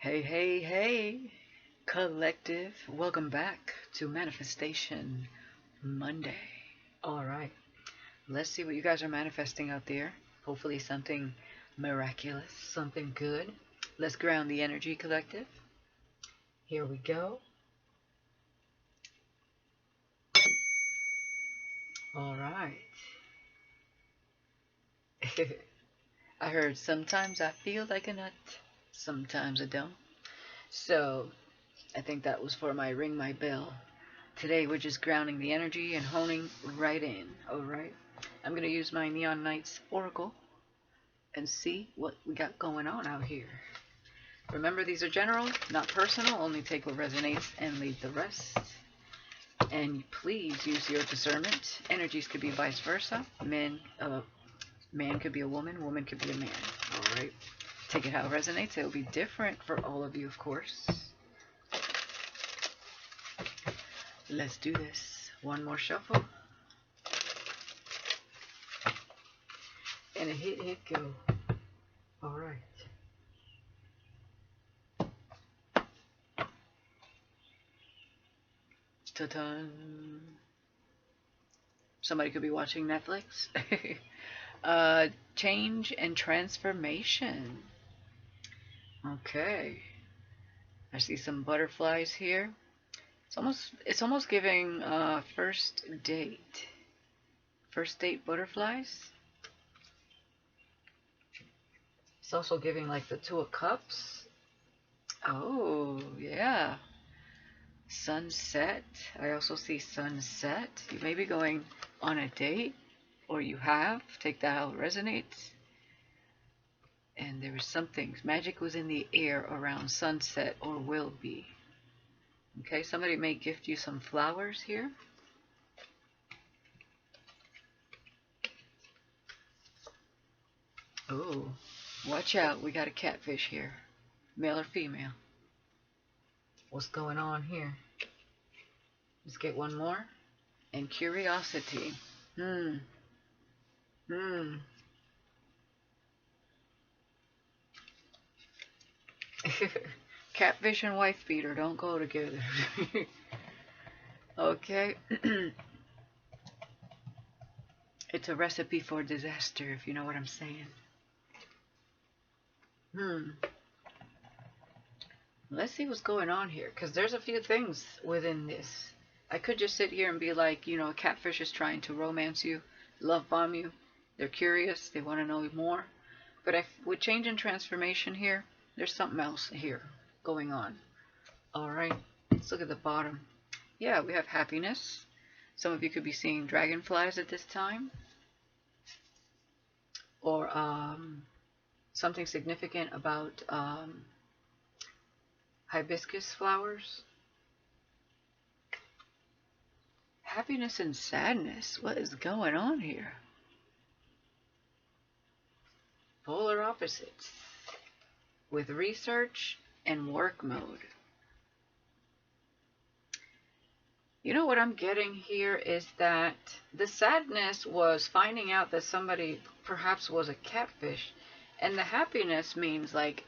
Hey, hey, hey, collective. Welcome back to Manifestation Monday. All right, let's see what you guys are manifesting out there. Hopefully, something miraculous, something good. Let's ground the energy, collective. Here we go. All right. I heard sometimes I feel like a nut, sometimes I don't. So, I think that was for my ring my bell. Today we're just grounding the energy and honing right in, alright? I'm going to use my Neon Knights Oracle and see what we got going on out here. Remember, these are general, not personal, only take what resonates and leave the rest. And please use your discernment. Energies could be vice versa. Man could be a woman could be a man, alright? Take it how it resonates. It will be different for all of you, of course. Let's do this. One more shuffle. And a hit, go. Alright. Ta-da. Somebody could be watching Netflix. Change and transformation. Okay. I see some butterflies here. It's almost giving first date. First date butterflies. It's also giving like the Two of Cups. Oh, yeah. Sunset. I also see sunset. You may be going on a date, or you have. Take that how it resonates. And there was something. Magic was in the air around sunset, or will be. Okay, somebody may gift you some flowers here. Oh, watch out. We got a catfish here. Male or female? What's going on here? Let's get one more. And curiosity. Catfish and wife beater don't go together. Okay. It's a recipe for disaster, if you know what I'm saying. Let's see what's going on here, because there's a few things within this. I could just sit here and be like, a catfish is trying to romance you, love bomb you. They're curious, they want to know more. But with change and transformation here, there's something else here going on. Alright, let's look at the bottom. Yeah, we have happiness. Some of you could be seeing dragonflies at this time. Or something significant about hibiscus flowers. Happiness and sadness. What is going on here? Polar opposites. With research and work mode. You know what I'm getting here is that the sadness was finding out that somebody perhaps was a catfish. And the happiness means like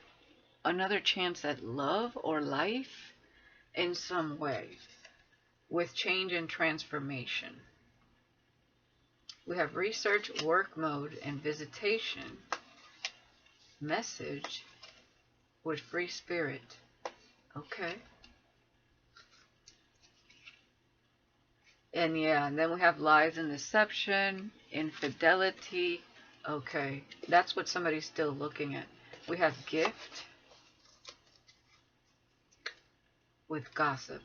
another chance at love or life in some way with change and transformation. We have research, work mode, and visitation. Message with free spirit. Okay. And yeah, and then we have lies and deception, infidelity. Okay, that's what somebody's still looking at. We have gift with gossip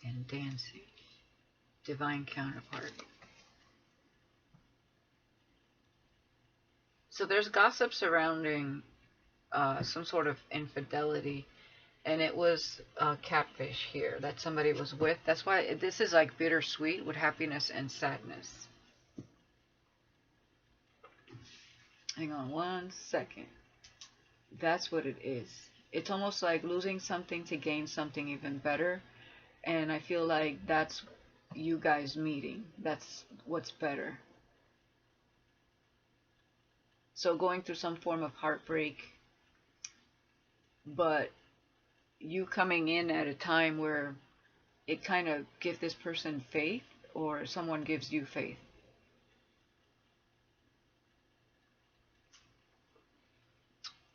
and dancing. Divine counterpart. So there's gossip surrounding some sort of infidelity. And it was catfish here that somebody was with. That's why this is like bittersweet with happiness and sadness. Hang on one second. That's what it is. It's almost like losing something to gain something even better. And I feel like that's you guys meeting. That's what's better. So going through some form of heartbreak but you coming in at a time where it kind of gives this person faith, or someone gives you faith.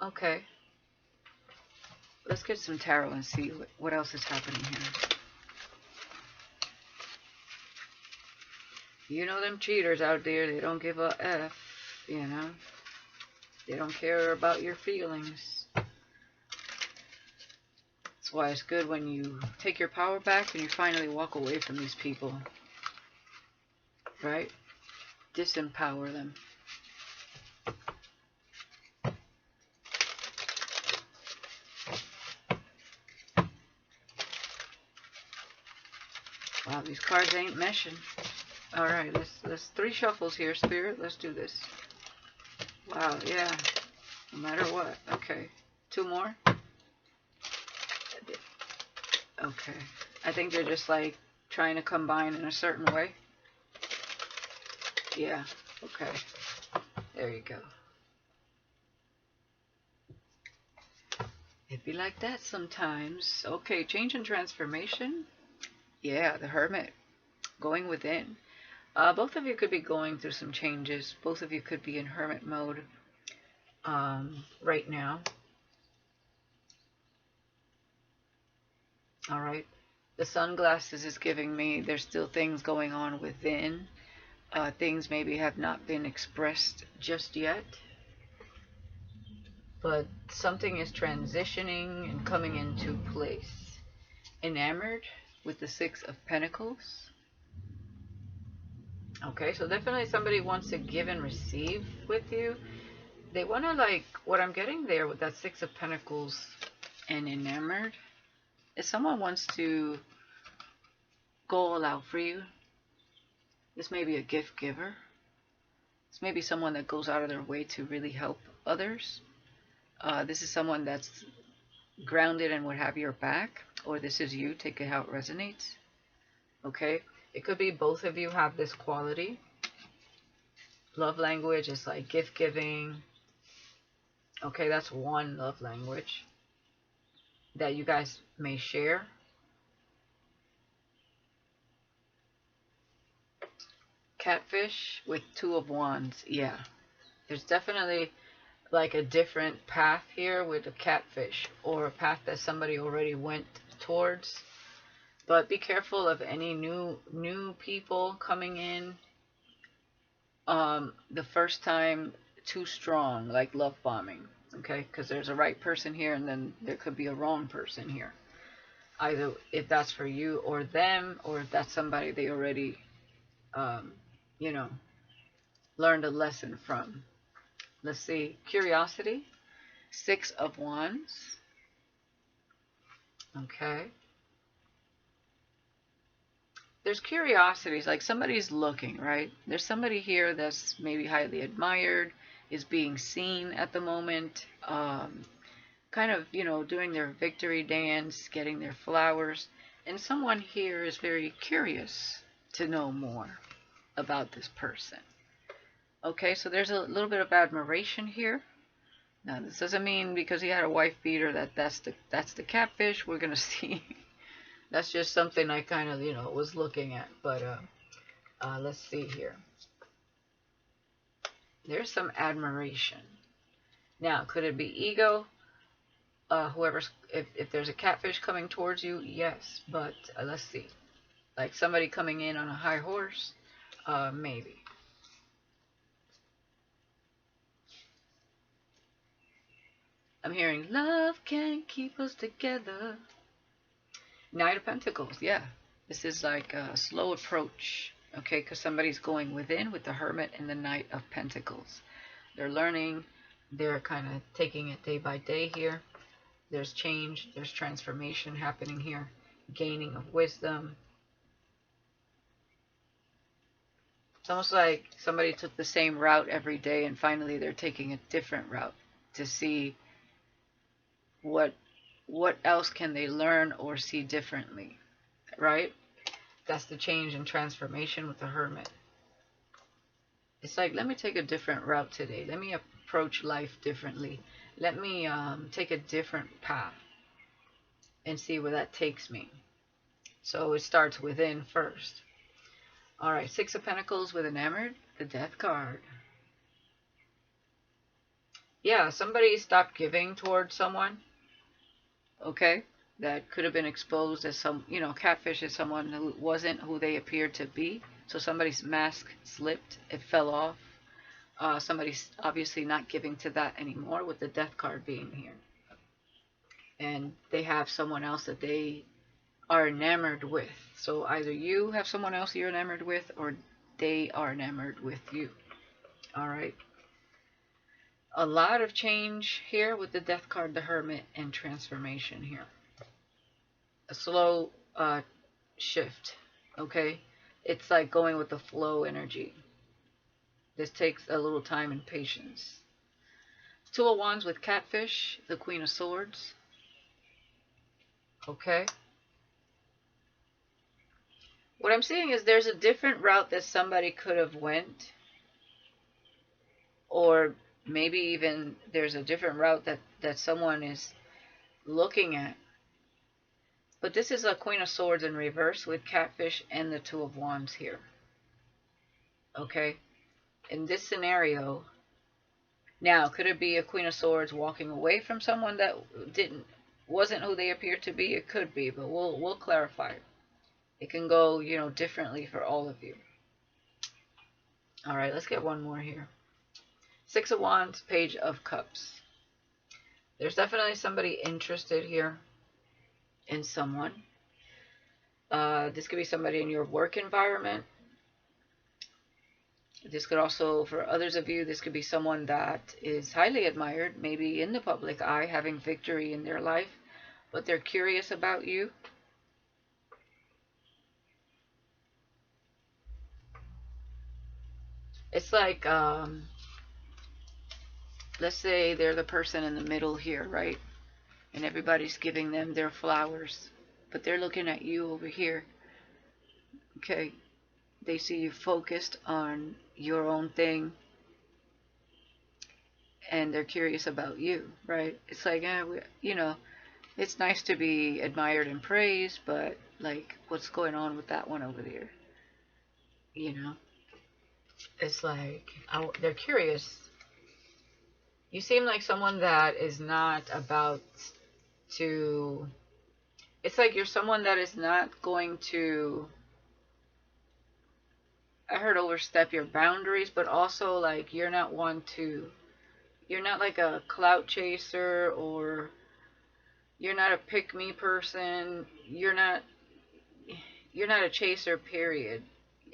Okay, let's get some tarot and see what else is happening here. You know them cheaters out there, they don't give a F, you know. They don't care about your feelings. That's why it's good when you take your power back and you finally walk away from these people. Right? Disempower them. Wow, these cards ain't meshing. Alright, let's 3 shuffles here, Spirit. Let's do this. Wow, yeah. No matter what. Okay. 2 more. Okay. I think they're just like trying to combine in a certain way. Yeah. Okay. There you go. It'd be like that sometimes. Okay, change and transformation. Yeah, the Hermit. Going within. Both of you could be going through some changes. Both of you could be in Hermit mode right now. Alright. The sunglasses is giving me there's still things going on within. Things maybe have not been expressed just yet. But something is transitioning and coming into place. Enamored with the 6 of Pentacles. Okay, so definitely somebody wants to give and receive with you. They want to, like, what I'm getting there with that 6 of Pentacles and enamored is someone wants to go all out for you. This may be a gift giver. This may be someone that goes out of their way to really help others. This is someone that's grounded and would have your back, or this is you. Take it how it resonates. Okay, it could be both of you have this quality. Love language is like gift giving. Okay, that's one love language that you guys may share. Catfish with 2 of Wands. Yeah, there's definitely like a different path here with a catfish, or a path that somebody already went towards. But be careful of any new people coming in. The first time too strong, like love bombing. Okay, because there's a right person here, and then there could be a wrong person here. Either if that's for you or them, or if that's somebody they already, you know, learned a lesson from. Let's see. Curiosity. 6 of Wands. Okay. There's curiosities, like somebody's looking, right? There's somebody here that's maybe highly admired, is being seen at the moment, kind of, you know, doing their victory dance, getting their flowers. And someone here is very curious to know more about this person. Okay, so there's a little bit of admiration here. Now, this doesn't mean because he had a wife beater that's the catfish. We're gonna see. That's just something I kind of, you know, was looking at. But let's see here. There's some admiration. Now, could it be ego? Whoever's, if there's a catfish coming towards you, yes. But let's see. Like somebody coming in on a high horse, maybe. I'm hearing love can keep us together. Knight of Pentacles, yeah. This is like a slow approach, okay? Because somebody's going within with the Hermit and the Knight of Pentacles. They're learning. They're kind of taking it day by day here. There's change. There's transformation happening here. Gaining of wisdom. It's almost like somebody took the same route every day and finally they're taking a different route to see what else can they learn or see differently, right? That's the change and transformation with the Hermit. It's like, let me take a different route today. Let me approach life differently. Let me take a different path and see where that takes me. So it starts within first. Alright, Six of Pentacles with Enamored, the Death card. Yeah, somebody stopped giving towards someone. Okay? That could have been exposed as some, catfish is someone who wasn't who they appeared to be. So somebody's mask slipped, it fell off. Somebody's obviously not giving to that anymore with the Death card being here. And they have someone else that they are enamored with. So either you have someone else you're enamored with, or they are enamored with you. Alright. A lot of change here with the Death card, the Hermit, and transformation here. A slow shift. Okay? It's like going with the flow energy. This takes a little time and patience. Two of Wands with Catfish, the Queen of Swords. Okay? What I'm seeing is there's a different route that somebody could have went. Or maybe even there's a different route that someone is looking at. But this is a Queen of Swords in reverse with Catfish and the Two of Wands here. Okay? In this scenario, now, could it be a Queen of Swords walking away from someone that wasn't who they appeared to be? It could be, but we'll clarify. It can go, differently for all of you. All right, let's get one more here. Six of Wands, Page of Cups. There's definitely somebody interested here in someone. This could be somebody in your work environment. This could also, for others of you, this could be someone that is highly admired, maybe in the public eye, having victory in their life, but they're curious about you. It's like, let's say they're the person in the middle here, right? And everybody's giving them their flowers, but they're looking at you over here. Okay? They see you focused on your own thing, and they're curious about you, right? It's like, it's nice to be admired and praised, but like, what's going on with that one over there? It's like, they're curious. You seem like someone that is not about to, it's like you're someone that is not going to, I heard overstep your boundaries, but also like you're not like a clout chaser, or you're not a pick-me person. You're not a chaser, period.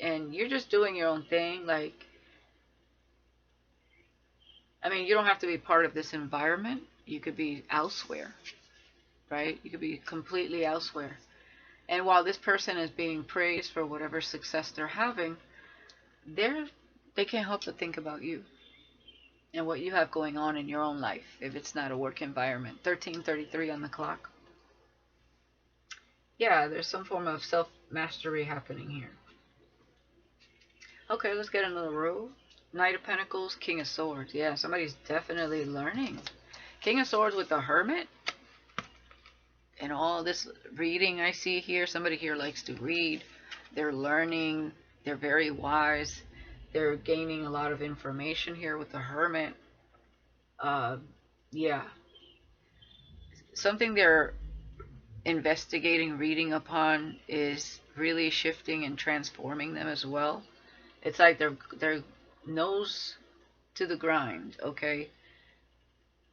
And you're just doing your own thing. Like, I mean, you don't have to be part of this environment. You could be elsewhere, right? You could be completely elsewhere. And while this person is being praised for whatever success they're having, they can't help but think about you and what you have going on in your own life, if it's not a work environment. 13:33 on the clock. Yeah, there's some form of self-mastery happening here. Okay, let's get another row. Knight of Pentacles, King of Swords. Yeah, somebody's definitely learning. King of Swords with the Hermit. And all this reading I see here, somebody here likes to read. They're learning. They're very wise. They're gaining a lot of information here with the Hermit. Yeah. Something they're investigating, reading upon, is really shifting and transforming them as well. It's like they're nose to the grind, okay?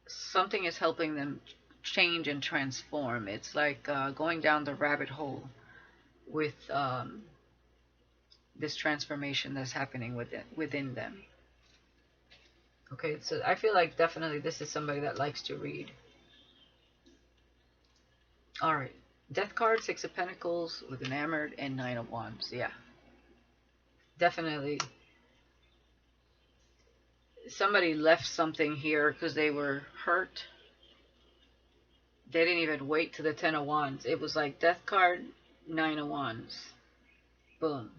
Something is helping them change and transform. It's like going down the rabbit hole with this transformation that's happening within them. Okay, so I feel like definitely this is somebody that likes to read. Alright, Death card, Six of Pentacles with Enamored, and Nine of Wands. Yeah, definitely somebody left something here because they were hurt. They didn't even wait to the Ten of Wands. It was like Death card, Nine of Wands. Boom.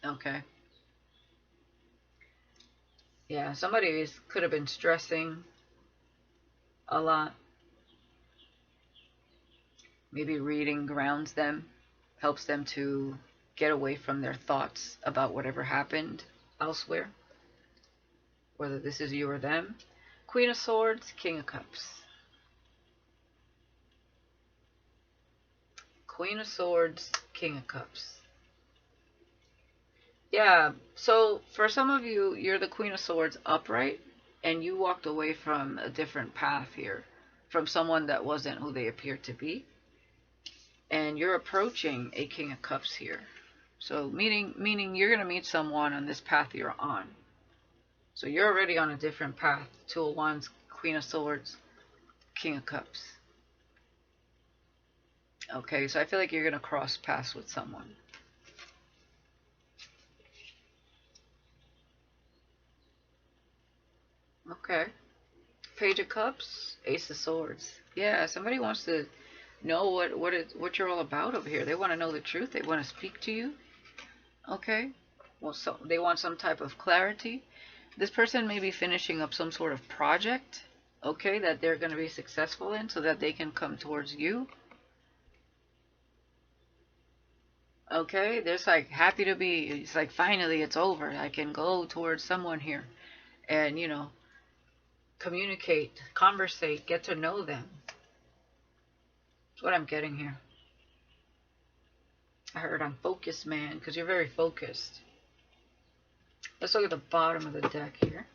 Okay. Yeah, somebody could have been stressing a lot. Maybe reading grounds them, helps them to get away from their thoughts about whatever happened elsewhere, whether this is you or them. Queen of Swords, King of Cups. Queen of Swords, King of Cups. Yeah, so for some of you, you're the Queen of Swords upright, and you walked away from a different path here, from someone that wasn't who they appeared to be. And you're approaching a King of Cups here. So meaning you're going to meet someone on this path you're on. So you're already on a different path. Two of Wands, Queen of Swords, King of Cups. Okay, so I feel like you're going to cross paths with someone. Okay. Page of Cups, Ace of Swords. Yeah, somebody wants to know what you're all about over here. They want to know the truth. They want to speak to you. Okay. Well, so they want some type of clarity. This person may be finishing up some sort of project, okay, that they're going to be successful in so that they can come towards you. Okay, they're like happy to be, it's like finally it's over. I can go towards someone here and, you know, communicate, conversate, get to know them. That's what I'm getting here. I heard I'm focused, man, because you're very focused. Let's look at the bottom of the deck here.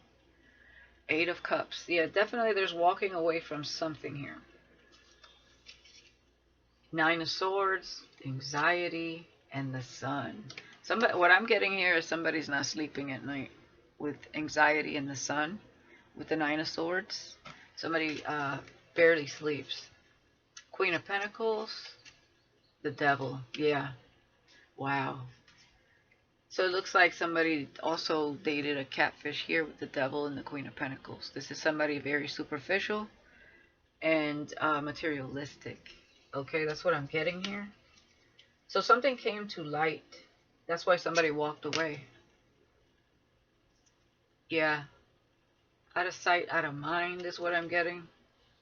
Eight of Cups. Yeah, definitely there's walking away from something here. Nine of Swords, anxiety, and the Sun. What I'm getting here is somebody's not sleeping at night with anxiety and the Sun. With the Nine of Swords, somebody barely sleeps. Queen of Pentacles, the Devil. Yeah. Wow. So it looks like somebody also dated a catfish here with the Devil and the Queen of Pentacles. This is somebody very superficial and materialistic. Okay, that's what I'm getting here. So something came to light. That's why somebody walked away. Yeah. Out of sight, out of mind is what I'm getting.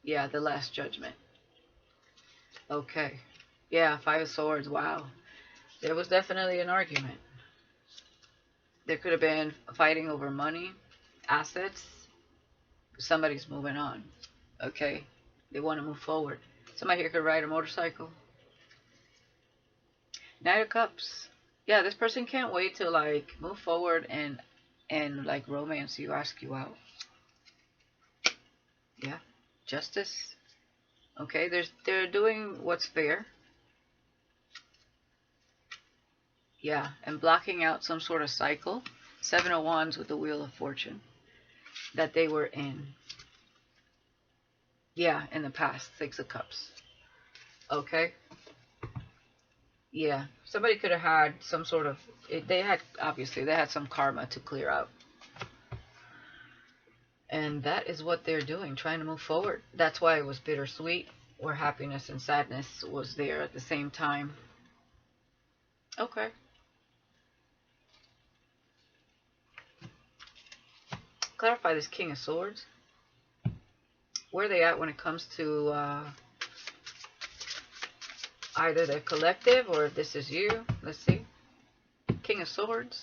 Yeah, the Last Judgment. Okay. Yeah, Five of Swords. Wow. There was definitely an argument. There could have been fighting over money, assets. Somebody's moving on. Okay. They want to move forward. Somebody here could ride a motorcycle. Knight of Cups. Yeah, this person can't wait to like move forward and like romance you, ask you out. Yeah. Justice. Okay, they're doing what's fair. Yeah, and blocking out some sort of cycle. Seven of Wands with the Wheel of Fortune that they were in. Yeah, in the past. Six of Cups. Okay. Yeah, somebody could have had some sort of, obviously they had some karma to clear out. And that is what they're doing, trying to move forward. That's why it was bittersweet, where happiness and sadness was there at the same time. Okay. Clarify this King of Swords. Where are they at when it comes to either the collective or if this is you? Let's see. King of Swords.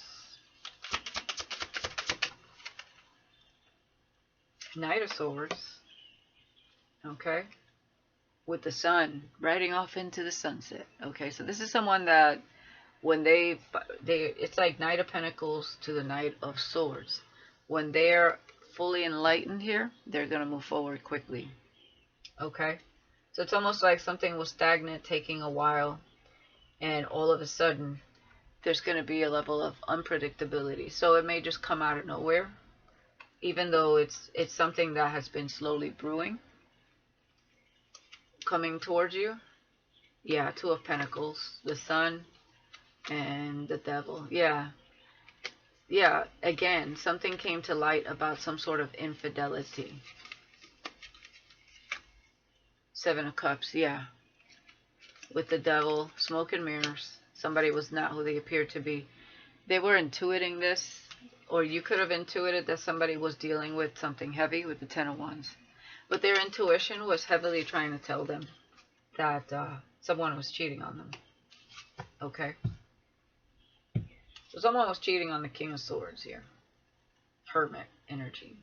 Knight of Swords. Okay. With the Sun riding off into the sunset. Okay, so this is someone that when they it's like Knight of Pentacles to the Knight of Swords. When they're fully enlightened here, they're going to move forward quickly. Okay? So it's almost like something was stagnant, taking a while, and all of a sudden, there's going to be a level of unpredictability. So it may just come out of nowhere, even though it's something that has been slowly brewing, coming towards you. Yeah, Two of Pentacles, the Sun, and the Devil. Yeah. Yeah, again, something came to light about some sort of infidelity. Seven of Cups, yeah. With the Devil, smoke and mirrors. Somebody was not who they appeared to be. They were intuiting this, Or you could have intuited that somebody was dealing with something heavy with the Ten of Wands. But their intuition was heavily trying to tell them that someone was cheating on them. Okay? So someone was cheating on the King of Swords here. Hermit energy.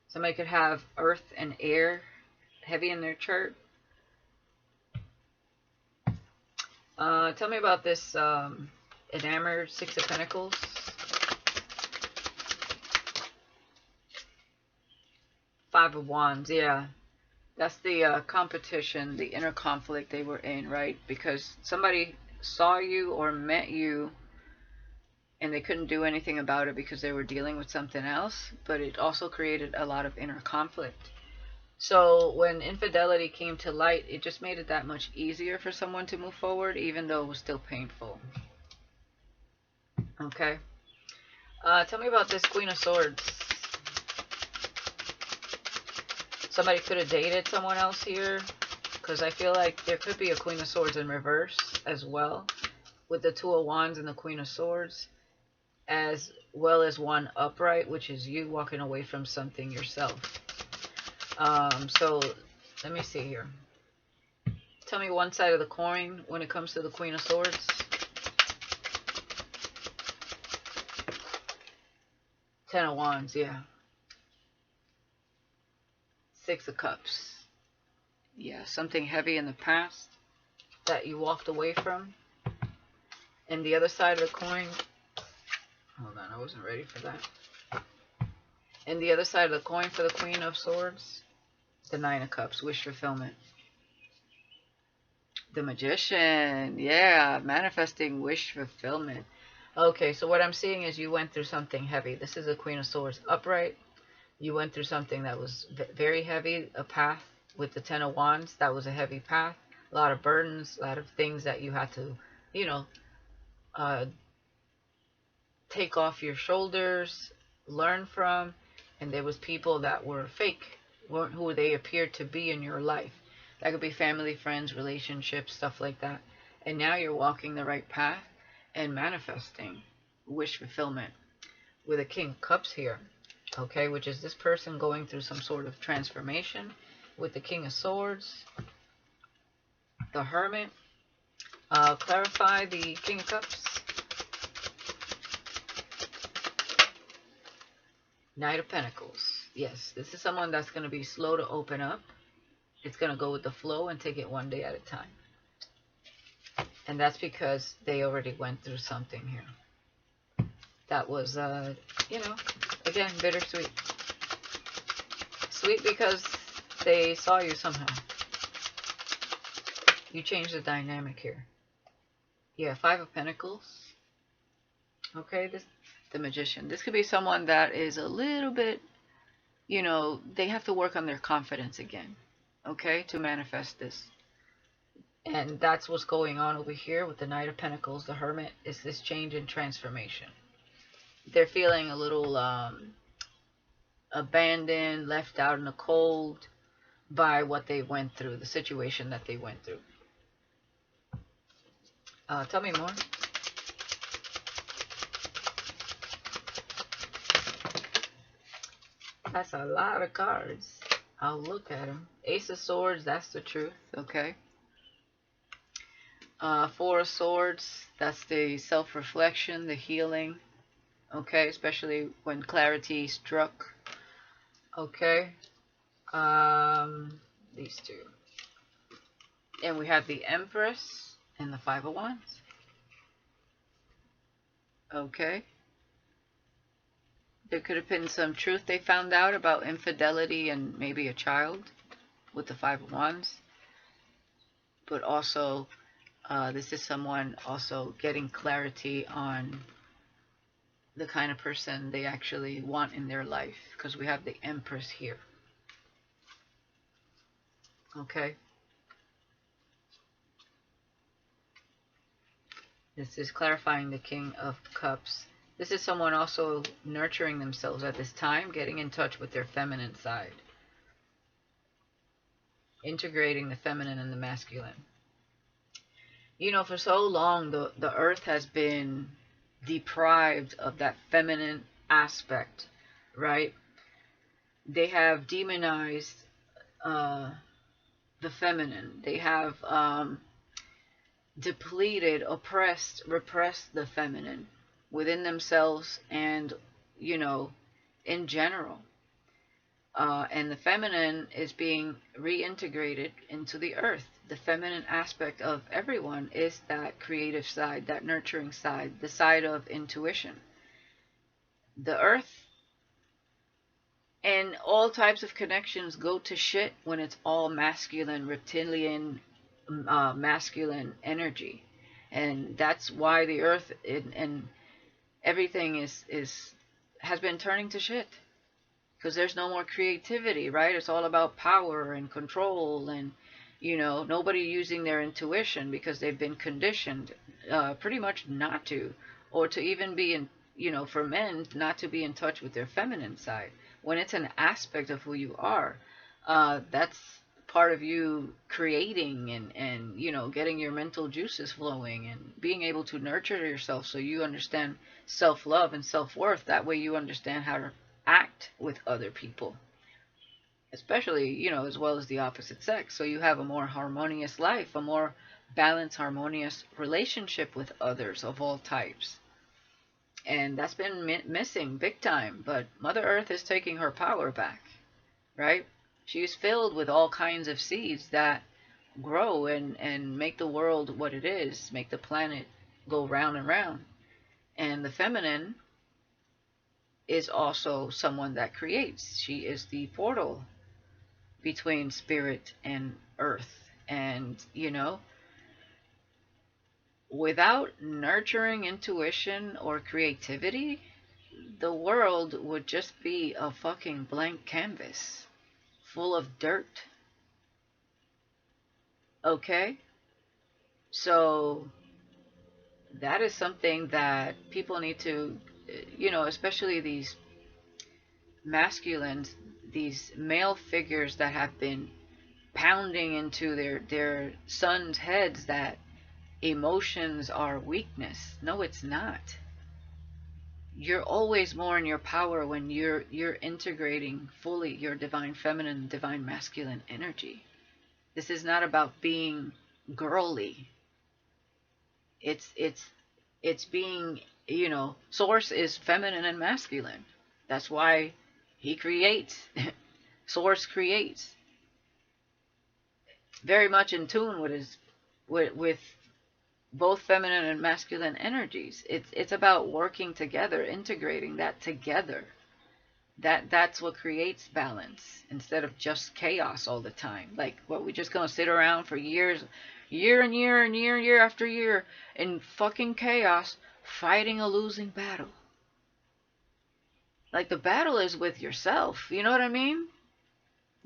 Somebody could have earth and air heavy in their chart. Tell me about this enamored Six of Pentacles. Five of Wands, yeah. That's the competition, the inner conflict they were in, right? Because somebody saw you or met you and they couldn't do anything about it because they were dealing with something else, but it also created a lot of inner conflict. So when infidelity came to light, it just made it that much easier for someone to move forward, even though it was still painful. Okay. Tell me about this Queen of Swords. Somebody could have dated someone else here, because I feel like there could be a Queen of Swords in reverse as well, with the Two of Wands and the Queen of Swords, as well as one upright, which is you walking away from something yourself. So let me see here. Tell me one side of the coin when it comes to the Queen of Swords. Ten of Wands, yeah. Six of Cups. Yeah, something heavy in the past that you walked away from. And the other side of the coin, hold on, I wasn't ready for that. And the other side of the coin for the Queen of Swords, the Nine of Cups, wish fulfillment. The Magician, yeah, manifesting wish fulfillment. Okay, so what I'm seeing is you went through something heavy. This is a Queen of Swords upright. You went through something that was very heavy, a path with the Ten of Wands. That was a heavy path. A lot of burdens, a lot of things that you had to, you know, take off your shoulders, learn from. And there was people that were fake, weren't who they appeared to be in your life. That could be family, friends, relationships, stuff like that. And now you're walking the right path and manifesting wish fulfillment with a King of Cups here. Okay, which is this person going through some sort of transformation with the King of Swords, the Hermit. Clarify the King of Cups. Knight of Pentacles. Yes, this is someone that's going to be slow to open up. It's going to go with the flow and take it one day at a time. And that's because they already went through something here. That was, you know, again, bittersweet. Sweet because they saw you somehow. You changed the dynamic here. Yeah, Five of Pentacles. Okay, the Magician. This could be someone that is a little bit, you know, they have to work on their confidence again. Okay, to manifest this. And that's what's going on over here with the Knight of Pentacles, the Hermit, is this change and transformation. They're feeling a little abandoned, left out in the cold by what they went through, the situation that they went through. Tell me more. That's a lot of cards. I'll look at them. Ace of Swords, that's the truth, okay. Four of Swords, that's the self-reflection, the healing, okay, especially when clarity struck, okay. These two. And we have the Empress and the Five of Wands, okay. There could have been some truth they found out about infidelity and maybe a child with the Five of Wands. But also, this is someone also getting clarity on the kind of person they actually want in their life. Because we have the Empress here. Okay. This is clarifying the King of Cups. This is someone also nurturing themselves at this time, getting in touch with their feminine side. Integrating the feminine and the masculine. You know, for so long, the earth has been deprived of that feminine aspect, right? They have demonized uh, the feminine. They have depleted, oppressed, repressed the feminine within themselves and, you know, in general. And the feminine is being reintegrated into the earth. The feminine aspect of everyone is that creative side, that nurturing side, the side of intuition. The earth and all types of connections go to shit when it's all masculine, reptilian, masculine energy. And that's why the earth and everything is has been turning to shit, because there's no more creativity, right? It's all about power and control, and nobody using their intuition because they've been conditioned pretty much not to, or to even be in, for men not to be in touch with their feminine side when it's an aspect of who you are. That's part of you creating and getting your mental juices flowing and being able to nurture yourself, so you understand self-love and self-worth. That way you understand how to act with other people, especially, as well as the opposite sex. So you have a more harmonious life, a more balanced, harmonious relationship with others of all types. And that's been missing big time. But Mother Earth is taking her power back, right? She's filled with all kinds of seeds that grow and make the world what it is, make the planet go round and round. And the feminine is also someone that creates. She is the portal between spirit and earth. And, without nurturing intuition or creativity, the world would just be a fucking blank canvas full of dirt. Okay? So that is something that people need to, especially these masculines, these male figures that have been pounding into their sons' heads that emotions are weakness. No, it's not. You're always more in your power when you're integrating fully your divine feminine, divine masculine energy. This is not about being girly. It's being, source is feminine and masculine. That's why he creates. Source creates. Very much in tune with his with both feminine and masculine energies. It's about working together, integrating that together. That's what creates balance instead of just chaos all the time. Like, what, we just gonna sit around for years, year and year and year after year in fucking chaos, fighting a losing battle. Like, the battle is with yourself. You know what I mean?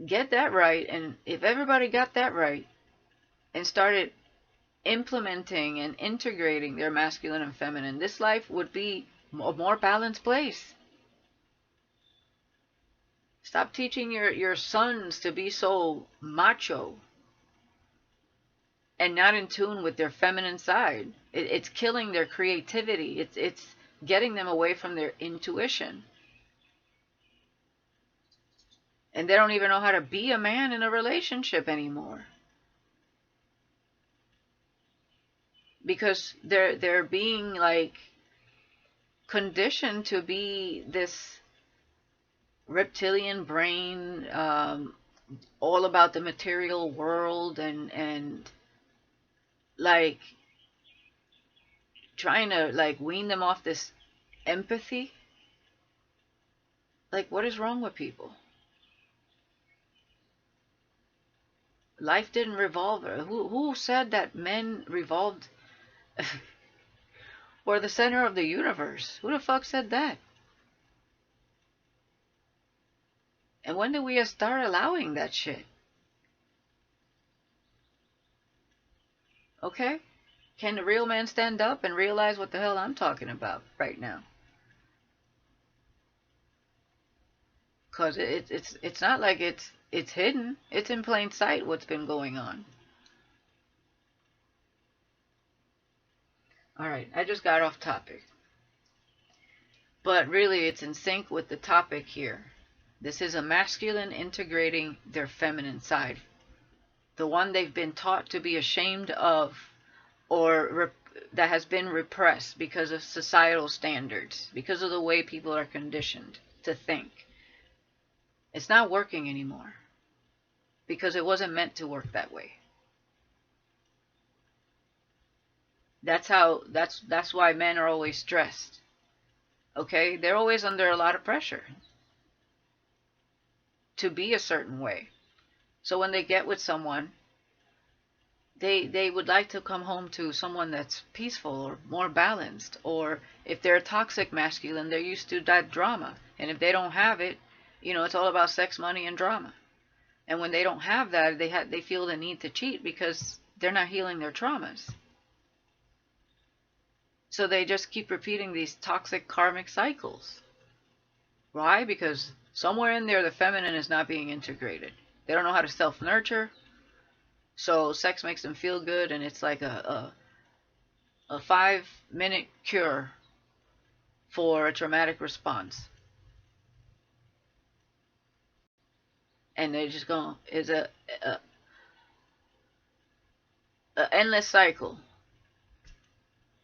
Get that right, and if everybody got that right and started implementing and integrating their masculine and feminine, this life would be a more balanced place. Stop teaching your sons to be so macho and not in tune with their feminine side. It's killing their creativity. It's getting them away from their intuition. And they don't even know how to be a man in a relationship anymore, because they're being, like, conditioned to be this reptilian brain, all about the material world, and like trying to, like, wean them off this empathy. Like, what is wrong with people? Life didn't revolve. Who said that men revolved or the center of the universe? Who the fuck said that? And when did we start allowing that shit? Okay? Can the real man stand up and realize what the hell I'm talking about right now? Because it's not like it's hidden. It's in plain sight what's been going on. Alright, I just got off topic. But really, it's in sync with the topic here. This is a masculine integrating their feminine side, the one they've been taught to be ashamed of, or that has been repressed because of societal standards, because of the way people are conditioned to think. It's not working anymore because it wasn't meant to work that way. That's why men are always stressed. Okay? They're always under a lot of pressure to be a certain way. So when they get with someone, they would like to come home to someone that's peaceful or more balanced. Or if they're a toxic masculine, they're used to that drama. And if they don't have it, it's all about sex, money, and drama. And when they don't have that, they feel the need to cheat because they're not healing their traumas. So they just keep repeating these toxic karmic cycles. Why? Because somewhere in there, the feminine is not being integrated. They don't know how to self-nurture. So sex makes them feel good, and it's like a 5-minute cure for a traumatic response. And they're just going, it's a endless cycle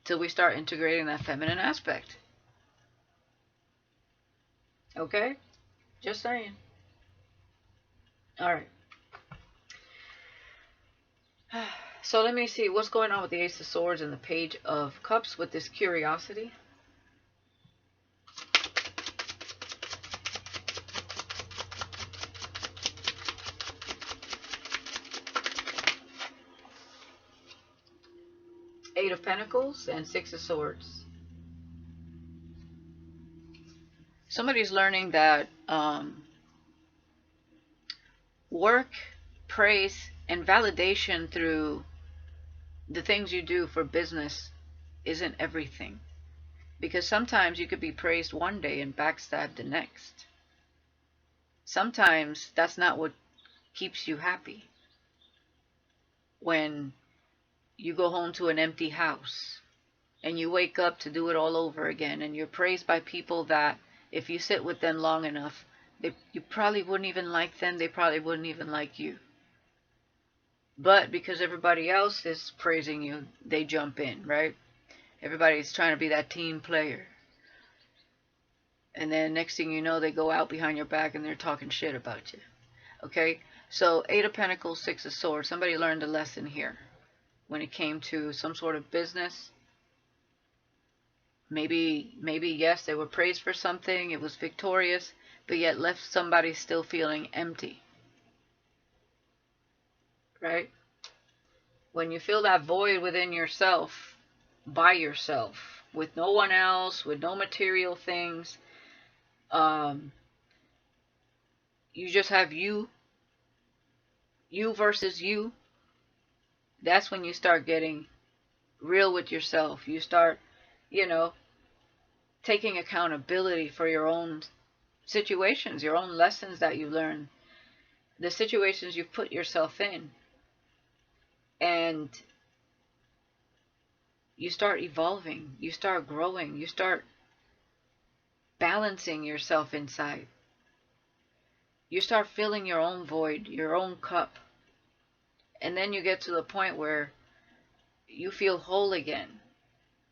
till we start integrating that feminine aspect. Okay? Just saying. Alright. So let me see what's going on with the Ace of Swords and the Page of Cups with this curiosity. Eight of Pentacles and Six of Swords. Somebody's learning that work, praise, and validation through the things you do for business isn't everything. Because sometimes you could be praised one day and backstabbed the next. Sometimes that's not what keeps you happy. When you go home to an empty house and you wake up to do it all over again, and you're praised by people that if you sit with them long enough, you probably wouldn't even like them, they probably wouldn't even like you. But because everybody else is praising you, they jump in, right? Everybody's trying to be that team player. And then next thing you know, they go out behind your back and they're talking shit about you. Okay? So, Eight of Pentacles, Six of Swords. Somebody learned a lesson here when it came to some sort of business. Maybe yes, they were praised for something, it was victorious, but yet left somebody still feeling empty. Right? When you feel that void within yourself, by yourself, with no one else, with no material things, you just have you versus you. That's when you start getting real with yourself. You start, taking accountability for your own situations, your own lessons that you learn, the situations you've put yourself in. And you start evolving, you start growing, you start balancing yourself inside. You start filling your own void, your own cup. And then you get to the point where you feel whole again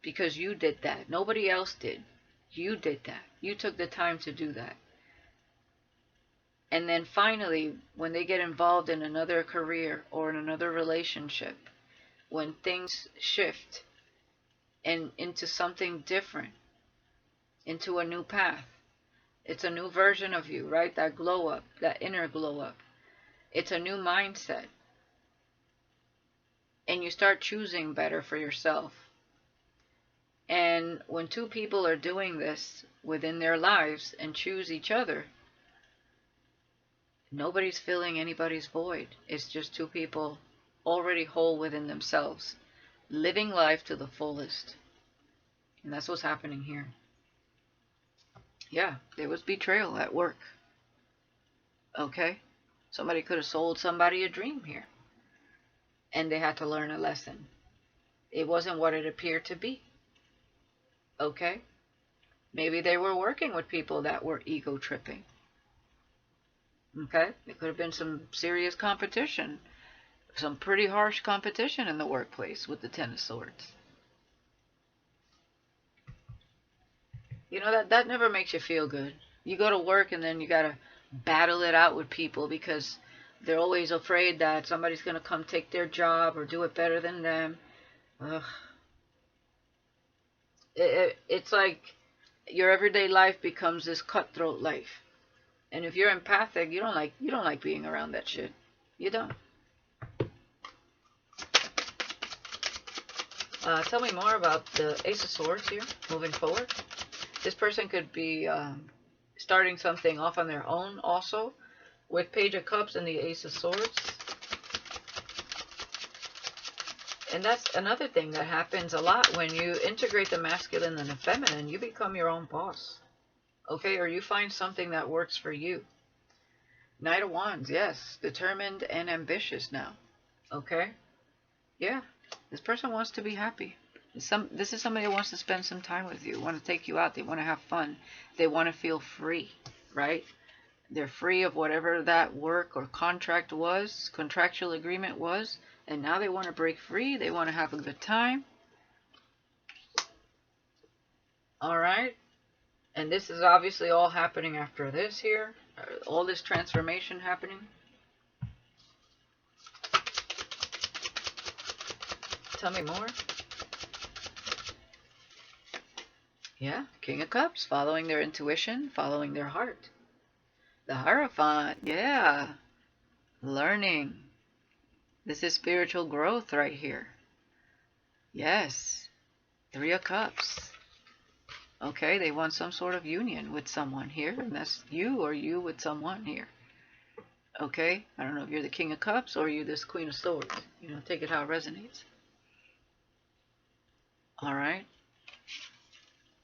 because you did that. Nobody else did. You did that. You took the time to do that. And then finally, when they get involved in another career or in another relationship, when things shift and into something different, into a new path, it's a new version of you, right? That glow up, that inner glow up. It's a new mindset. And you start choosing better for yourself. And when two people are doing this within their lives and choose each other, nobody's filling anybody's void. It's just two people already whole within themselves, living life to the fullest. And that's what's happening here. Yeah, there was betrayal at work. Okay? Somebody could have sold somebody a dream here. And they had to learn a lesson. It wasn't what it appeared to be. Okay? Maybe they were working with people that were ego tripping. Okay? It could have been some serious competition, some pretty harsh competition in the workplace with the Ten of Swords. You know, that never makes you feel good. You go to work and then you gotta battle it out with people because they're always afraid that somebody's gonna come take their job or do it better than them. Ugh. It's like your everyday life becomes this cutthroat life. And if you're empathic, you don't like being around that shit. You don't. Tell me more about the Ace of Swords here, moving forward. This person could be starting something off on their own also, with Page of Cups and the Ace of Swords. And that's another thing that happens a lot when you integrate the masculine and the feminine. You become your own boss. Okay, or you find something that works for you. Knight of Wands, yes. Determined and ambitious now. Okay? Yeah. This person wants to be happy. This is somebody who wants to spend some time with you. Want to take you out. They want to have fun. They want to feel free, right? They're free of whatever that work or contract was, contractual agreement was, and now they want to break free. They want to have a good time. All right? And this is obviously all happening after this here. All this transformation happening. Tell me more. Yeah, King of Cups, following their intuition, following their heart. The Hierophant, yeah, learning. This is spiritual growth right here. Yes, Three of Cups. Okay, they want some sort of union with someone here, and that's you or you with someone here. Okay, I don't know if you're the King of Cups or you're this Queen of Swords. You know, take it how it resonates. All right.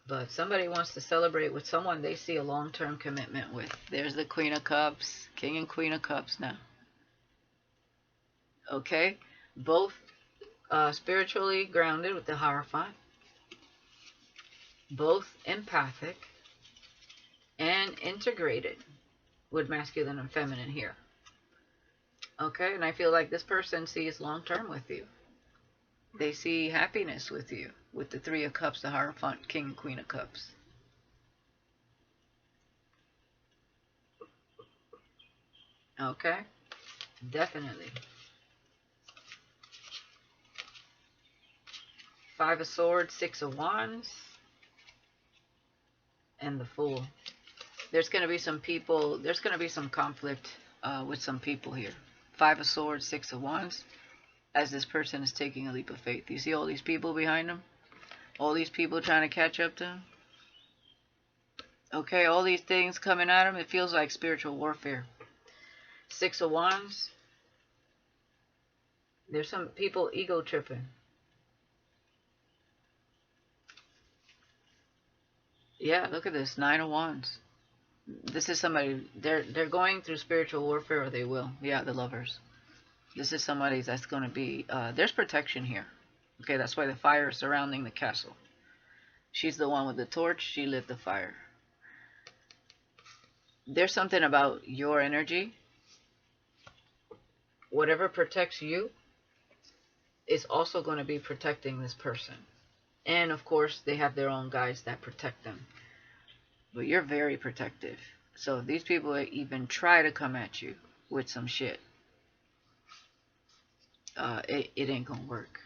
But somebody wants to celebrate with someone they see a long-term commitment with. There's the Queen of Cups, King and Queen of Cups now. Okay? Both spiritually grounded with the Hierophant. Both empathic and integrated with masculine and feminine here. Okay? And I feel like this person sees long-term with you. They see happiness with you, with the Three of Cups, the Hierophant, King and Queen of Cups. Okay? Definitely. Five of Swords, Six of Wands, and the Fool. There's going to be some people, there's going to be some conflict with some people here. Five of Swords, Six of Wands, as this person is taking a leap of faith. You see all these people behind them? All these people trying to catch up to him? Okay, all these things coming at him, it feels like spiritual warfare. Six of Wands. There's some people ego tripping. Yeah, look at this. Nine of Wands. This is somebody, they're going through spiritual warfare, or they will. Yeah, the Lovers. This is somebody that's going to be, there's protection here. Okay, that's why the fire is surrounding the castle. She's the one with the torch. She lit the fire. There's something about your energy. Whatever protects you is also going to be protecting this person. And of course, they have their own guys that protect them. But you're very protective. So if these people even try to come at you with some shit, it ain't gonna work.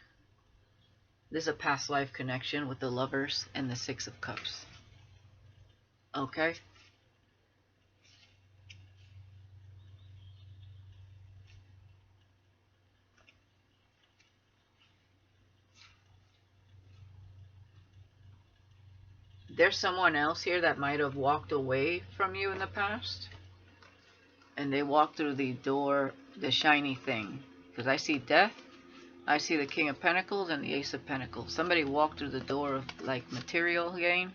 This is a past life connection with the Lovers and the Six of Cups. Okay? There's someone else here that might have walked away from you in the past. And they walked through the door, the shiny thing. Because I see death. I see the King of Pentacles and the Ace of Pentacles. Somebody walked through the door of like material gain,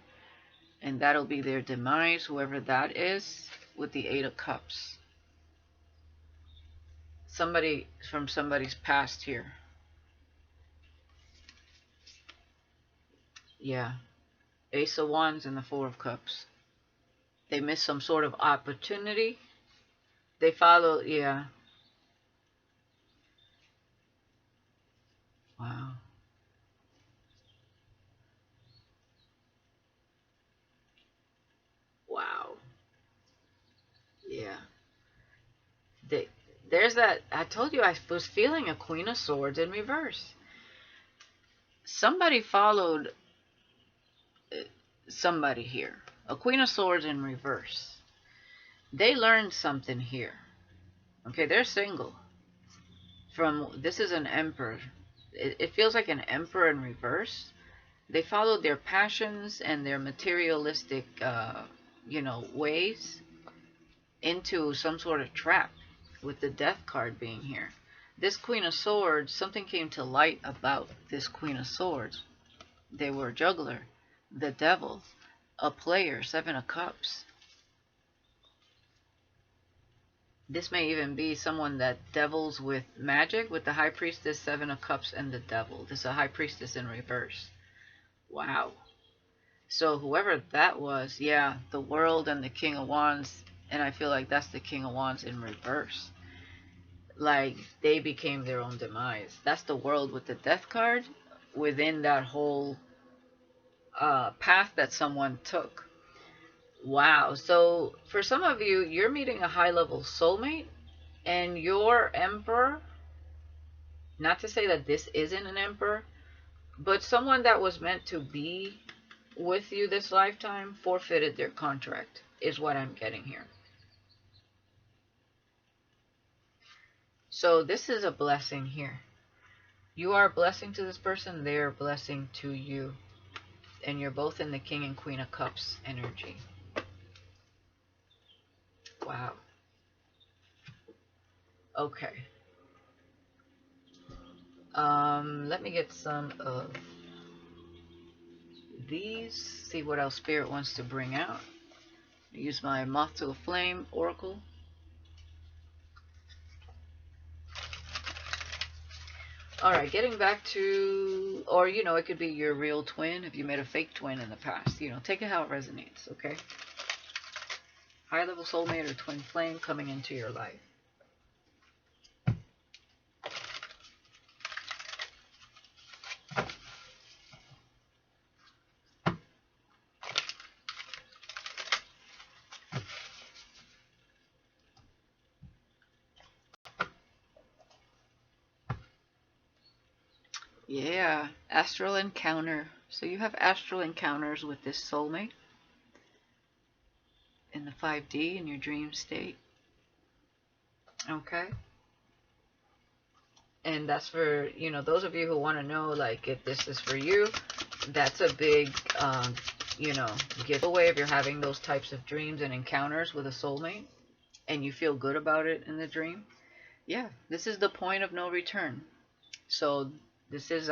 and that'll be their demise, whoever that is, with the Eight of Cups. Somebody from somebody's past here. Yeah. Ace of Wands and the Four of Cups. They missed some sort of opportunity. They follow, yeah. Wow. Wow. Yeah. They, there's that. I told you I was feeling a Queen of Swords in reverse. Somebody followed somebody here. A Queen of Swords in reverse. They learned something here. Okay, they're single. This is an Emperor. It feels like an Emperor in reverse. They followed their passions and their materialistic, ways into some sort of trap, with the Death card being here. This Queen of Swords, something came to light about this Queen of Swords. They were a juggler, the Devil, a player, Seven of Cups. This may even be someone that devils with magic, with the High Priestess, Seven of Cups, and the Devil. This is a High Priestess in reverse. Wow. So whoever that was, yeah, the World and the King of Wands, and I feel like that's the King of Wands in reverse. Like, they became their own demise. That's the World with the Death card within that whole path that someone took. Wow. So for some of you, you're meeting a high-level soulmate, and your Emperor, not to say that this isn't an Emperor, but someone that was meant to be with you this lifetime forfeited their contract, is what I'm getting here. So this is a blessing here. You are a blessing to this person, they are a blessing to you. And you're both in the King and Queen of Cups energy. Wow. Okay. Let me get some of these, see what else Spirit wants to bring out. Use my Moth to a Flame Oracle. Alright, getting back to, or it could be your real twin if you made a fake twin in the past. Take it how it resonates, okay? High level soulmate or twin flame coming into your life. Yeah, astral encounter. So you have astral encounters with this soulmate in the 5D in your dream state. Okay. And that's for, those of you who want to know, like, if this is for you, that's a big, giveaway if you're having those types of dreams and encounters with a soulmate and you feel good about it in the dream. Yeah, this is the point of no return. So this is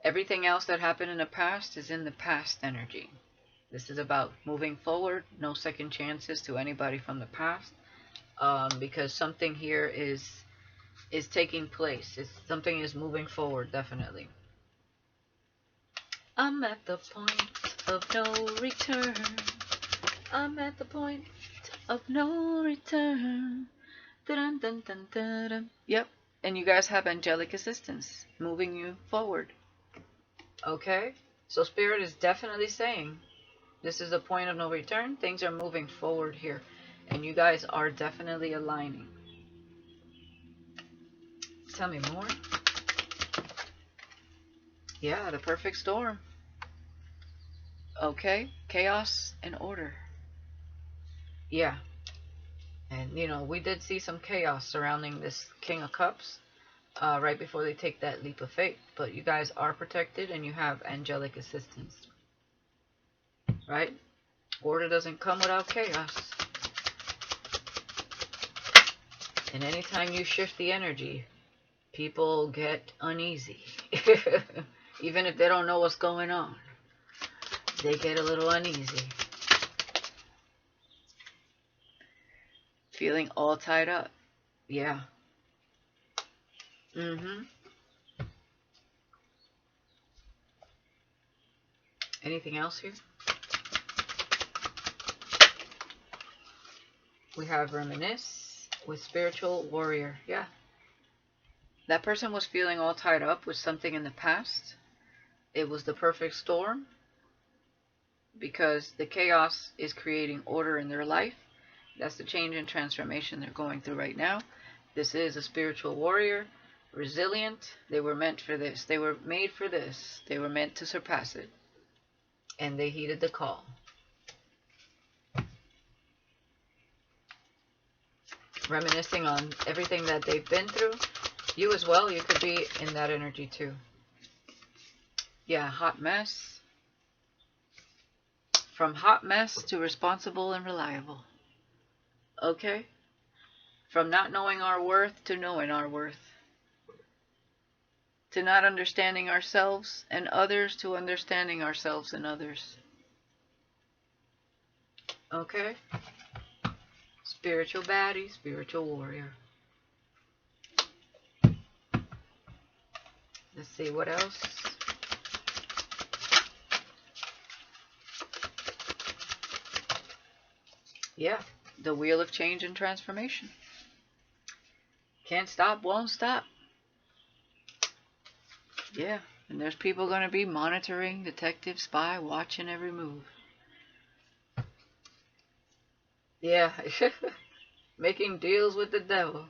everything else that happened in the past is in the past energy. This is about moving forward, no second chances to anybody from the past, because something here is taking place. Something is moving forward, definitely. I'm at the point of no return. I'm at the point of no return. Dun, dun, dun, dun, dun. Yep. And you guys have angelic assistance moving you forward. Okay? So Spirit is definitely saying this is the point of no return. Things are moving forward here. And you guys are definitely aligning. Tell me more. Yeah, the perfect storm. Okay? Chaos and order. Yeah. And, we did see some chaos surrounding this King of Cups right before they take that leap of faith. But you guys are protected and you have angelic assistance. Right? Order doesn't come without chaos. And anytime you shift the energy, people get uneasy. Even if they don't know what's going on, they get a little uneasy. Feeling all tied up. Yeah. Anything else here? We have reminisce with spiritual warrior. Yeah. That person was feeling all tied up with something in the past. It was the perfect storm because the chaos is creating order in their life. That's the change and transformation they're going through right now. This is a spiritual warrior, resilient. They were meant for this. They were made for this. They were meant to surpass it. And they heeded the call. Reminiscing on everything that they've been through. You as well, you could be in that energy too. Yeah, hot mess. From hot mess to responsible and reliable. Okay? From not knowing our worth to knowing our worth. To not understanding ourselves and others to understanding ourselves and others. Okay? Spiritual baddie, spiritual warrior. Let's see, what else? Yeah, the wheel of change and transformation. Can't stop, won't stop. Yeah, and there's people going to be monitoring, detective, spy, watching every move. Yeah, making deals with the devil.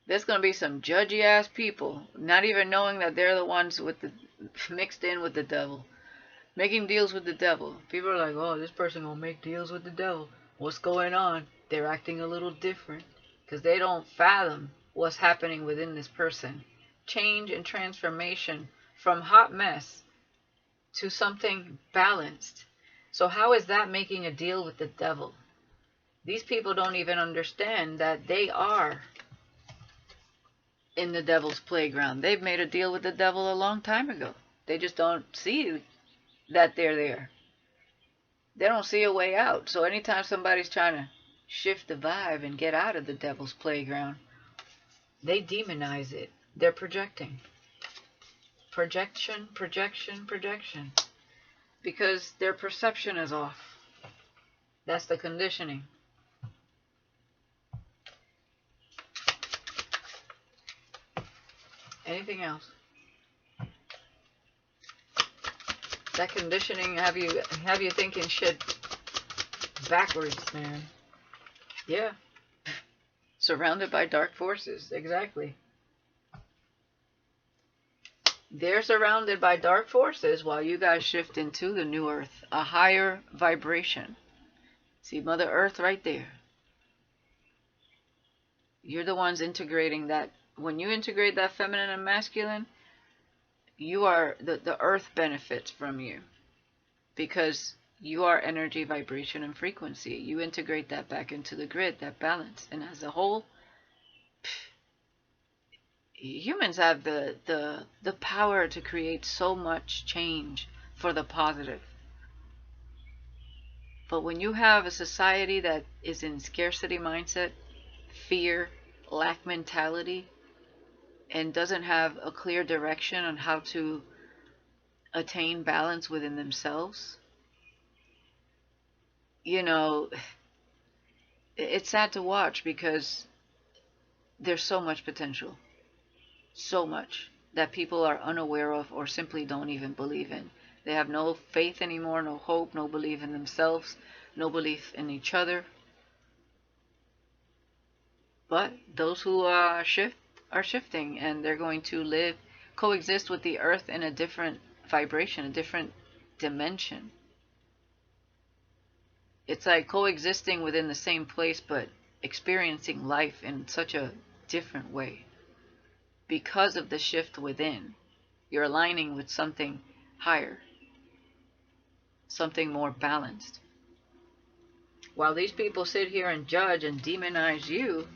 There's going to be some judgy ass people, not even knowing that they're the ones with the mixed in with the devil. Making deals with the devil. People are like, oh, this person gonna make deals with the devil. What's going on? They're acting a little different because they don't fathom what's happening within this person. Change and transformation from hot mess to something balanced. So how is that making a deal with the devil? These people don't even understand that they are in the devil's playground. They've made a deal with the devil a long time ago. They just don't see that they're there. They don't see a way out. So anytime somebody's trying to shift the vibe and get out of the devil's playground, they demonize it. They're projecting. Projection, projection, projection. Because their perception is off. That's the conditioning. Anything else? That conditioning have you thinking shit backwards, man. Yeah. Surrounded by dark forces. Exactly. They're surrounded by dark forces while you guys shift into the new earth. A higher vibration. See Mother Earth right there. You're the ones integrating that. When you integrate that feminine and masculine, you are the earth benefits from you. Because you are energy, vibration, and frequency. You integrate that back into the grid, that balance. And as a whole, humans have the power to create so much change for the positive. But when you have a society that is in scarcity mindset, fear, lack mentality, and doesn't have a clear direction on how to attain balance within themselves, you know, it's sad to watch because there's so much potential. So much that people are unaware of or simply don't even believe in. They have no faith anymore, no hope, no belief in themselves, no belief in each other. But those who shift are shifting, and they're going to coexist with the earth in a different vibration, a different dimension. It's like coexisting within the same place, but experiencing life in such a different way. Because of the shift within, you're aligning with something higher, something more balanced. While these people sit here and judge and demonize you,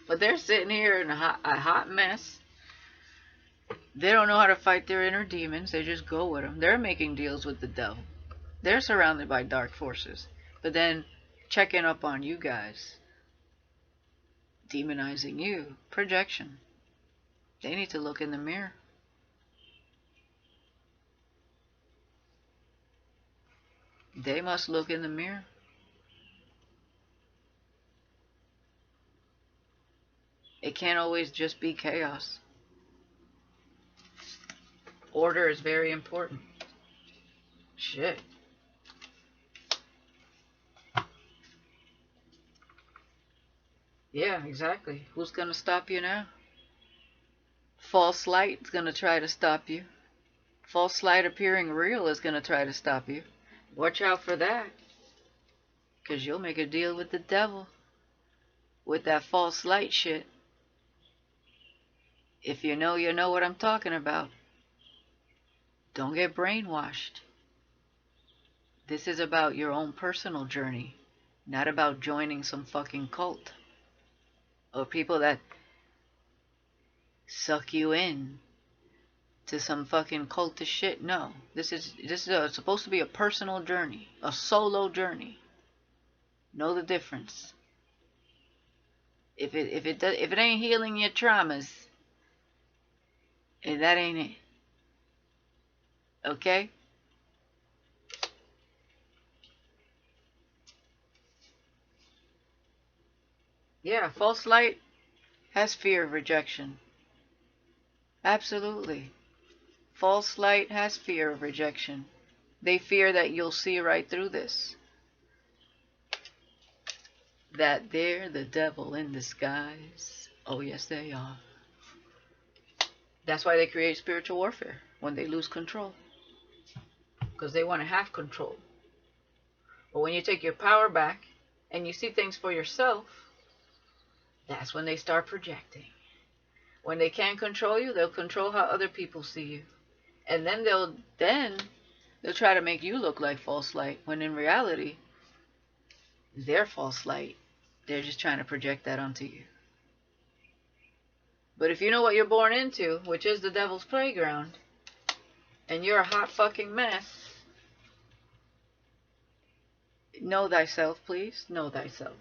but they're sitting here in a hot mess. They don't know how to fight their inner demons. They just go with them. They're making deals with the devil. They're surrounded by dark forces. But then checking up on you guys, demonizing you. Projection. They need to look in the mirror. They must look in the mirror. It can't always just be chaos. Order is very important. Shit. Yeah, exactly. Who's gonna stop you now? False light is gonna try to stop you. False light appearing real is gonna try to stop you. Watch out for that. Because you'll make a deal with the devil with that false light shit. If you know what I'm talking about. Don't get brainwashed. This is about your own personal journey, not about joining some fucking cult or people that suck you in to some fucking cultish shit. No, this is supposed to be a personal journey, a solo journey. Know the difference. If it ain't healing your traumas, that ain't it. Okay? Yeah, false light has fear of rejection. Absolutely. False light has fear of rejection. They fear that you'll see right through this. That they're the devil in disguise. Oh, yes, they are. That's why they create spiritual warfare when they lose control. Because they want to have control. But when you take your power back and you see things for yourself, that's when they start projecting. When they can't control you, they'll control how other people see you. And then they'll try to make you look like false light, when in reality, they're false light. They're just trying to project that onto you. But if you know what you're born into, which is the devil's playground, and you're a hot fucking mess, know thyself, please. Know thyself.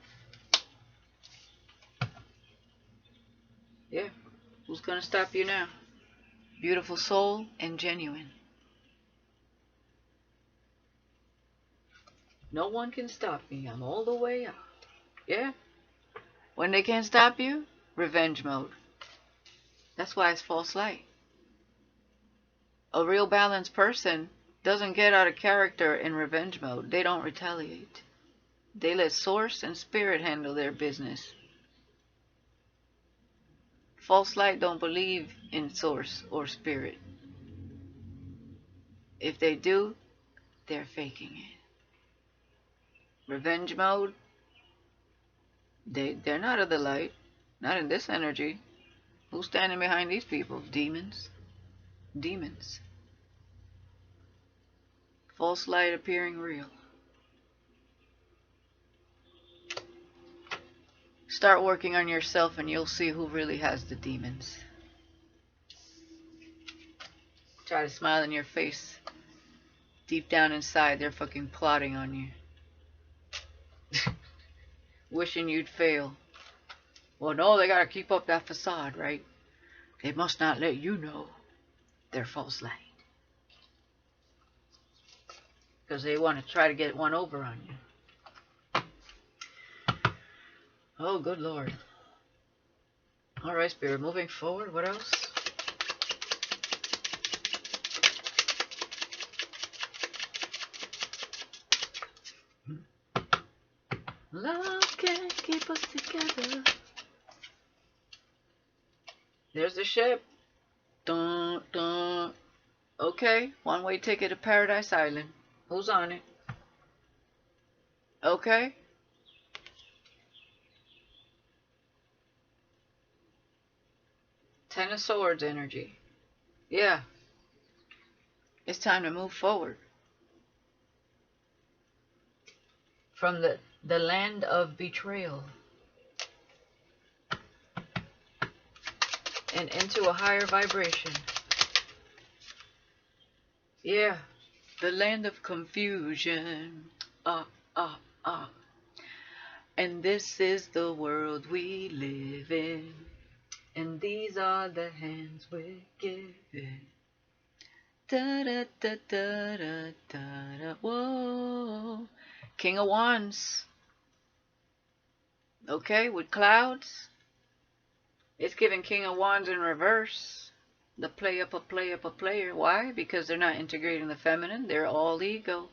Yeah. Who's gonna stop you now? Beautiful soul and genuine. No one can stop me. I'm all the way up. Yeah. When they can't stop you, revenge mode. That's why it's false light. A real balanced person doesn't get out of character in revenge mode. They don't retaliate. They let source and spirit handle their business. False light don't believe in source or spirit. If they do, they're faking it. Revenge mode, they're not of the light. Not in this energy. Who's standing behind these people? Demons. Demons. False light appearing real. Start working on yourself and you'll see who really has the demons. Try to smile in your face. Deep down inside, they're fucking plotting on you. Wishing you'd fail. Well, no, they gotta keep up that facade, right? They must not let you know they're false light. Because they want to try to get one over on you. Oh, good Lord. Alright, Spirit, moving forward. What else? Love can't keep us together. There's the ship. Dun, dun. Okay, one-way ticket to Paradise Island. Who's on it? Okay. Ten of Swords energy. Yeah. It's time to move forward. From the land of betrayal. And into a higher vibration. Yeah. The land of confusion. And this is the world we live in. And these are the hands we're given. Da da da da da da da. Whoa. King of Wands. Okay, with clouds. It's giving King of Wands in reverse. The play up a play up a player. Why? Because they're not integrating the feminine. They're all ego,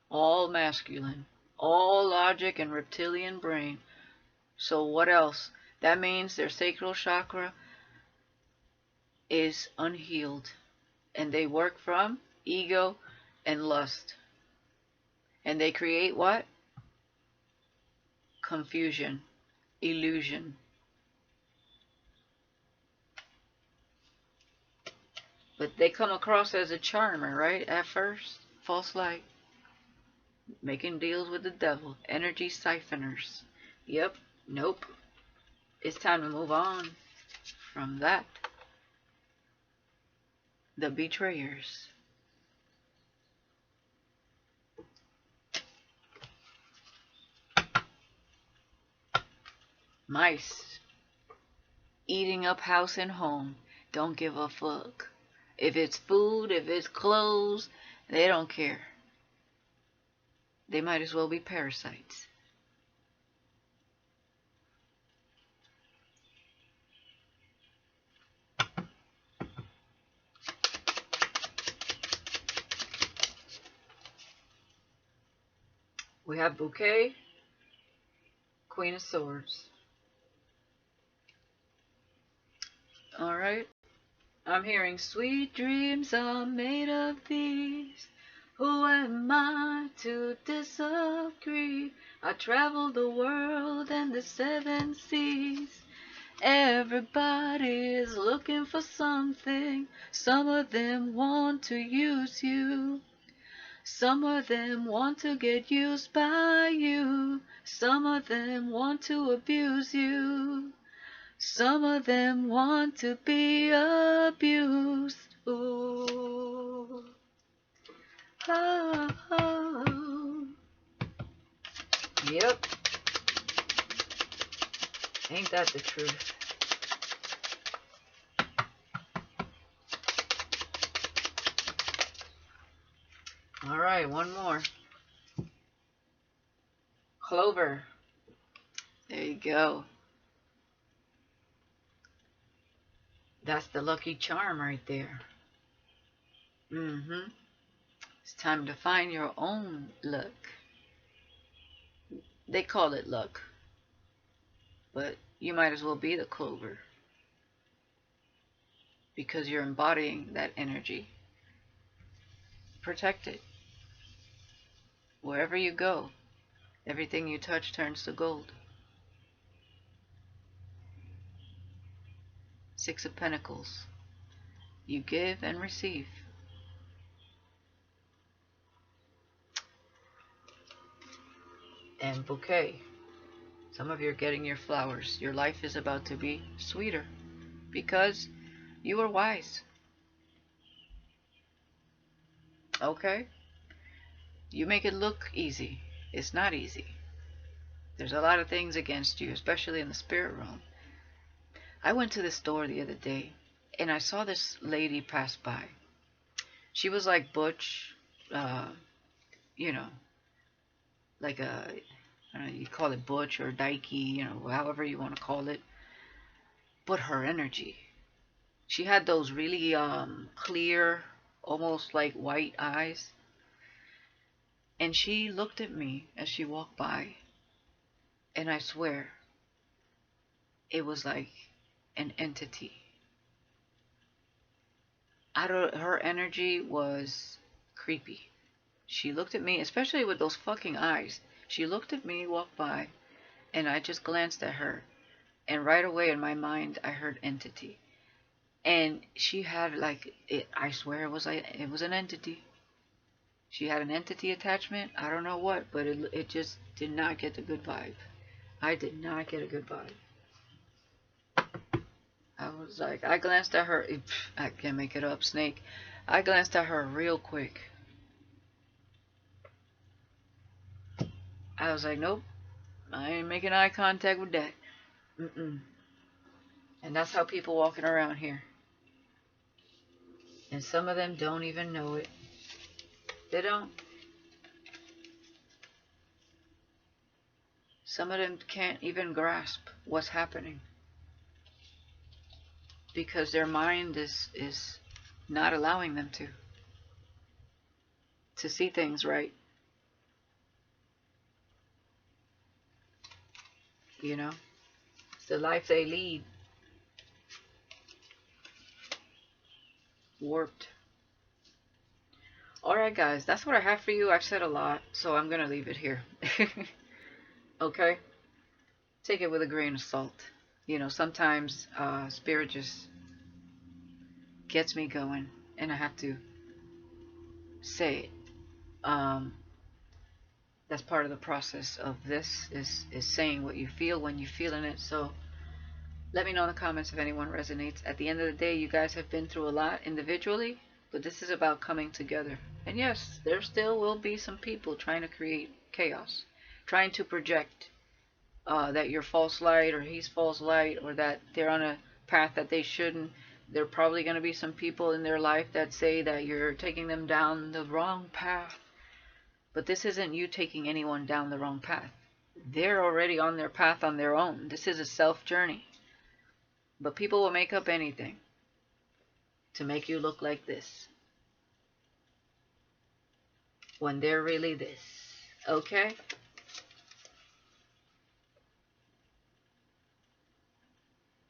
all masculine, all logic and reptilian brain. So what else? That means their sacral chakra is unhealed. And they work from ego and lust. And they create what? Confusion, illusion. But they come across as a charmer, right? At first, false light, making deals with the devil, energy siphoners. Yep, nope. It's time to move on from that. The betrayers. Mice. Eating up house and home. Don't give a fuck. If it's food, if it's clothes, they don't care. They might as well be parasites. We have Bouquet, Queen of Swords. Alright. I'm hearing sweet dreams are made of these. Who am I to disagree? I travel the world and the seven seas. Everybody's looking for something. Some of them want to use you. Some of them want to get used by you. Some of them want to abuse you. Some of them want to be abused. Ooh. Oh, oh. Yep. Ain't that the truth? Alright, one more. Clover. There you go. That's the lucky charm right there. It's time to find your own luck. They call it luck, but you might as well be the clover because you're embodying that energy. Protect it. Wherever you go, everything you touch turns to gold. Six of Pentacles. You give and receive. And Bouquet. Some of you are getting your flowers. Your life is about to be sweeter because you are wise. Okay? You make it look easy. It's not easy. There's a lot of things against you, especially in the spirit realm. I went to the store the other day and I saw this lady pass by. She was like butch, you know, like a, I don't know, you call it butch or dykey, you know, however you want to call it. But her energy, she had those really clear, almost like white eyes. And she looked at me as she walked by. And I swear, it was like an entity. Her energy was creepy. She looked at me, especially with those fucking eyes. She looked at me, walked by, and I just glanced at her. And right away in my mind, I heard entity. And she had like, I swear it was an entity. She had an entity attachment. I don't know what, but it just did not get the good vibe. I did not get a good vibe. I was like, I glanced at her. I can't make it up, Snake. I glanced at her real quick. I was like, nope. I ain't making eye contact with that. And that's how people walking around here. And some of them don't even know it. They don't. Some of them can't even grasp what's happening because their mind is not allowing them to see things right. You know, it's the life they lead, warped. Alright guys, that's what I have for you. I've said a lot, so I'm gonna leave it here. Okay? Take it with a grain of salt. You know, sometimes spirit just gets me going and I have to say it. That's part of the process of this is saying what you feel when you feeling it. So let me know in the comments if anyone resonates. At the end of the day, you guys have been through a lot individually, but this is about coming together. And yes, there still will be some people trying to create chaos, trying to project that you're false light or he's false light or that they're on a path that they shouldn't. There are probably going to be some people in their life that say that you're taking them down the wrong path. But this isn't you taking anyone down the wrong path. They're already on their path on their own. This is a self journey. But people will make up anything to make you look like this when they're really this. Okay?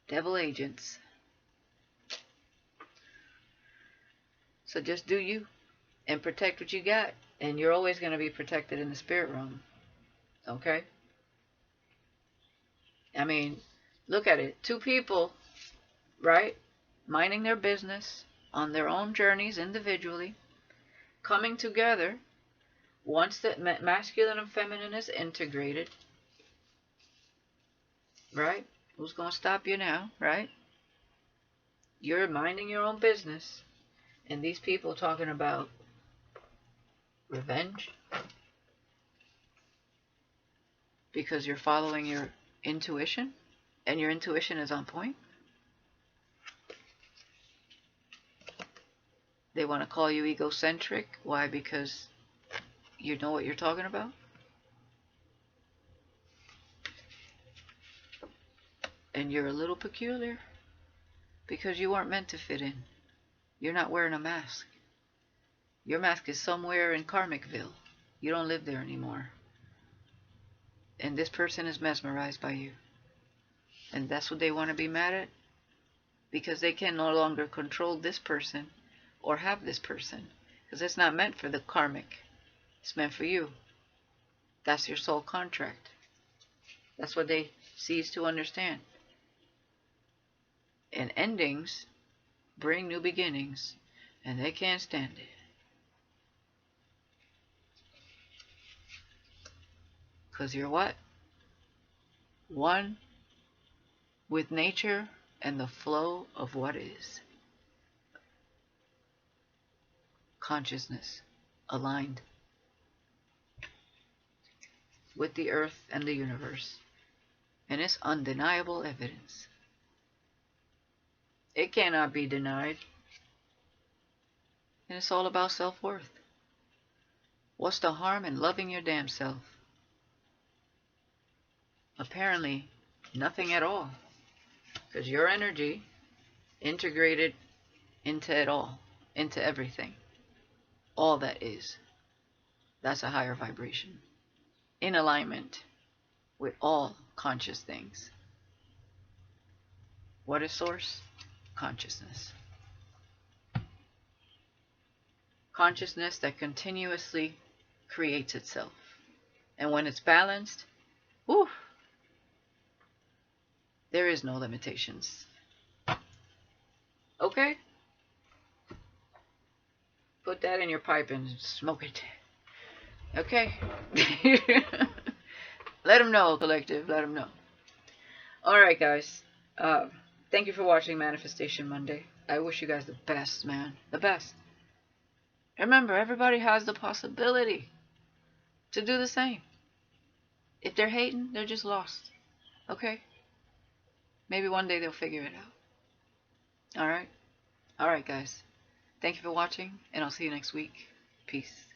Devil agents. So just do you and protect what you got. And you're always going to be protected in the spirit realm. Okay? I mean, look at it. Two people, right? Minding their business on their own journeys individually, coming together. Once the masculine and feminine is integrated, right? Who's going to stop you now, right? You're minding your own business. And these people talking about revenge because you're following your intuition and your intuition is on point. They want to call you egocentric. Why? Because you know what you're talking about. And you're a little peculiar because you weren't meant to fit in. You're not wearing a mask. Your mask is somewhere in Karmicville. You don't live there anymore. And this person is mesmerized by you. And that's what they want to be mad at. Because they can no longer control this person or have this person. Because it's not meant for the karmic. It's meant for you. That's your soul contract. That's what they cease to understand. And endings bring new beginnings. And they can't stand it. Because you're what? One with nature and the flow of what is. Consciousness aligned with the earth and the universe. And it's undeniable evidence. It cannot be denied. And it's all about self-worth. What's the harm in loving your damn self? Apparently, nothing at all. Because your energy integrated into it all. Into everything. All that is. That's a higher vibration. In alignment with all conscious things. What is source? Consciousness. Consciousness that continuously creates itself. And when it's balanced, whew, there is no limitations. Okay? Put that in your pipe and smoke it. Okay? Let them know, collective. Let them know. Alright, guys. Thank you for watching Manifestation Monday. I wish you guys the best, man. The best. Remember, everybody has the possibility to do the same. If they're hating, they're just lost. Okay? Maybe one day they'll figure it out. Alright? Alright, guys. Thank you for watching, and I'll see you next week. Peace.